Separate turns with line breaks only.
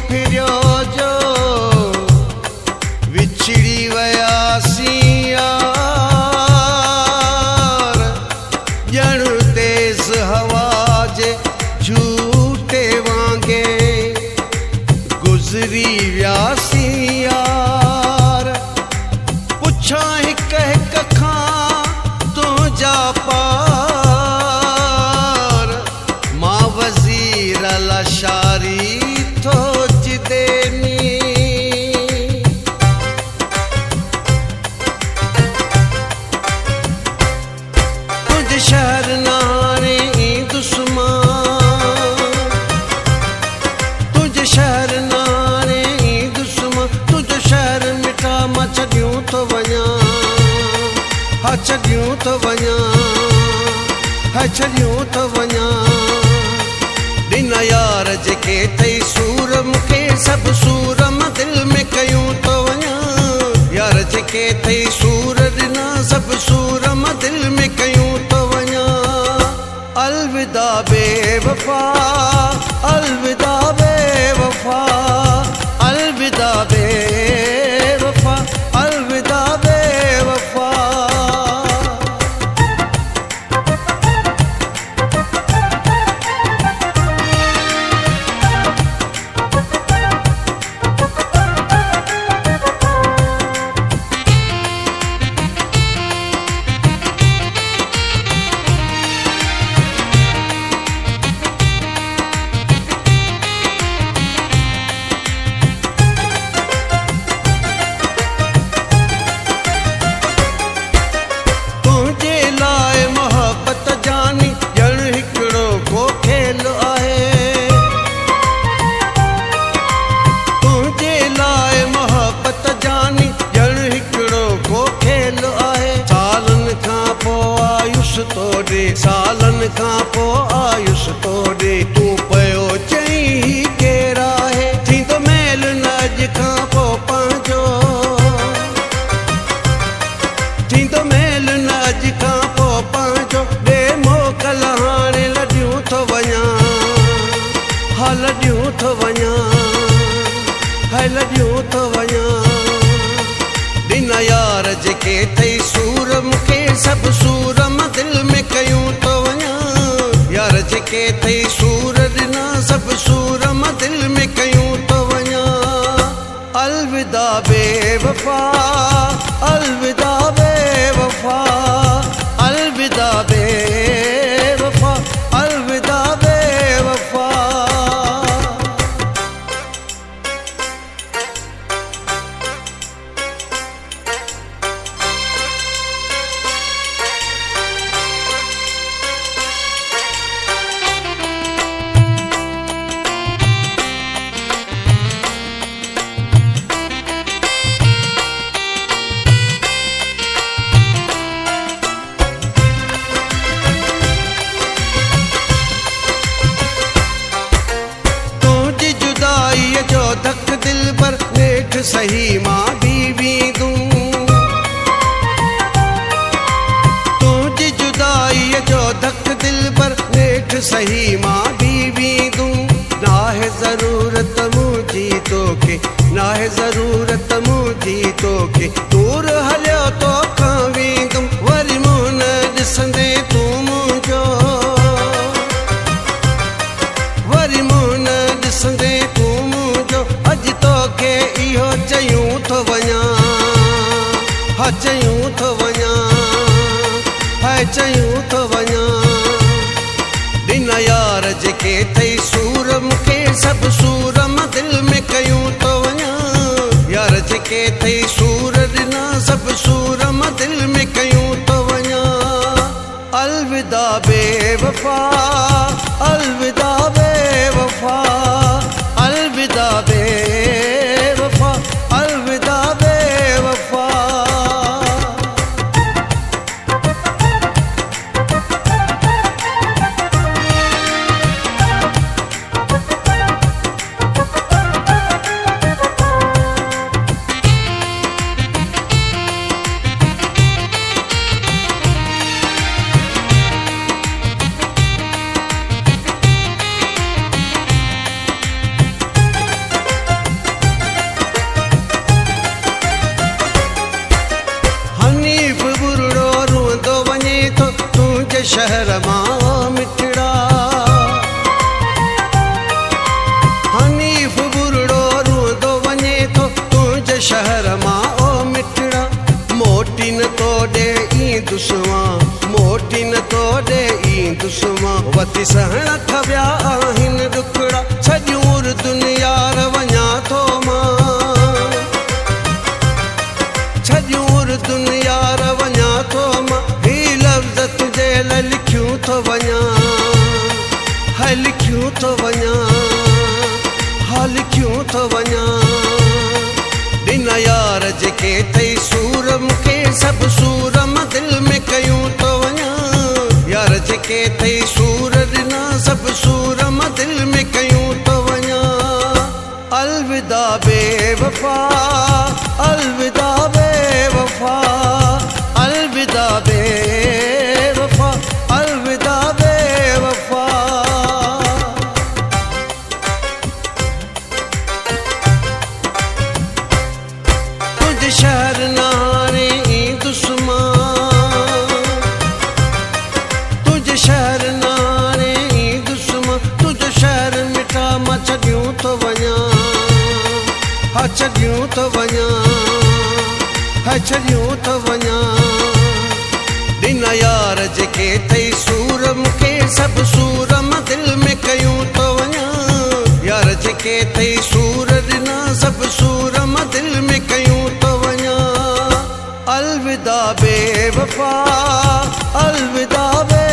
फिरियो जो विछड़ी वयासी यार ॼण तेज़ हवा जे झूटे वांगे गुज़री वियासी यार पुछा हिक हिक खां तुंहिंजा पार मां वज़ीर लाशारी थो जिदेनी तुझ शहर नारे दुश्मन तुझ शहर नारे दुश्मन तुझ शहर मिठा मां छॾियूं थो वञा हा छॾियूं थो वञा हा छॾियूं थो वञा ॾिन यार जेके अथई सूर मूंखे सभु सूर मां दिलि में कयूं थो वञा यार जेके अथई सूर ॾिना सभु सूर मां दिलि में कयूं थो वञा अलविदा बेवफा अलविदा बेवफा अलविदा बेवफा अलविदा बेवफा सालन खां पोइ आयुष तोड़े तूं पियो चई केरु आहे थींदो मेल न अॼु खां पोइ पंहिंजो थींदो मेल न अॼु खां पोइ पंहिंजो ॾे मोकल हाणे लॾियूं थो वञा हा लॾियूं थो वञा हा लॾियूं थो वञा ॾिन यार जेके अथई सूर मूंखे सभु सूर मां दिलि में कयूं थो वञा यार जेके अथई सूर ॾिना सभु सूर मां दिलि में कयूं थो वञा अलविदा बेवफा अलविदा बेवफा अलविदा बेवफा अलविदा बेवफा धक दिल पर नेठ सही मां बीवी दूं तुझी जुदाई जो धक दिल पर नेठ सही मां बीवी दूं नाहे ज़रूरत मुझी तोखे नाहे ज़रूरत मुझी तोखे दूर हलियो तो खां वेंदुमि वरी मूं न ॾिसंदे तूं मुंहिंजो वरी मूं न ॾिसंदे तूं अॼु तोखे इहो चयूं थो वञा हा चयूं थो वञा हा चयूं थो वञा ॾिन यार जेके अथई सूर मूंखे सभु सूर मां दिलि में कयूं थो वञा यार जेके अथई सूर ॾिना सभु सूर मां दिलि में कयूं थो वञा अलविदा बेवफा अलविदा बेवफा अलविदा बेवफा अलविदा बेवफा मां मिठड़ा। हनीफ बुरड़ो रोंदो वञे थो तुंहिंजे शहर मां ओ मिठड़ा। मोटी न तो ॾे ई दुश्मा, मोटी न तो ॾे ई दुश्मा। वती सहण थविया आहिनि ॾुकड़ा, सॼूं दुनिया वञा थो मां, सॼूं दुनिया वञा थो मां। ही लफ़्ज़ तुंहिंजे लाइ लिखियूं थो वञा, हाय लिखियूं थो वञा, हा लिखियूं थो वञा। ॾिन यार जेके अथई सूर मूंखे, सभु सूर मां दिलि में कयूं थो वञा। यार जेके अथई सूर ॾिना, सभु सूर मां दिलि में कयूं थो वञा। अलविदा बेवफा, अलविदा बेवफा, अलविदा बेवफा, अलविदा बेवफा। तुझ शहर नारे ई दुश्मा, तुझ शहर नारे ई दुश्मा। तुझ शहर मिठा मां छॾियूं थो वञा, हा छॾियूं थो वञा, हा छॾियूं थो वञा। ॾिन यार जेके अथई सूर मूंखे, सभु सूर मां दिलि में कयूं थो वञा। यार जेके अथई सूर ॾिना, सभु सूर मां दिलि में कयूं थो वञा। अलविदा बेवफा, अलविदा बे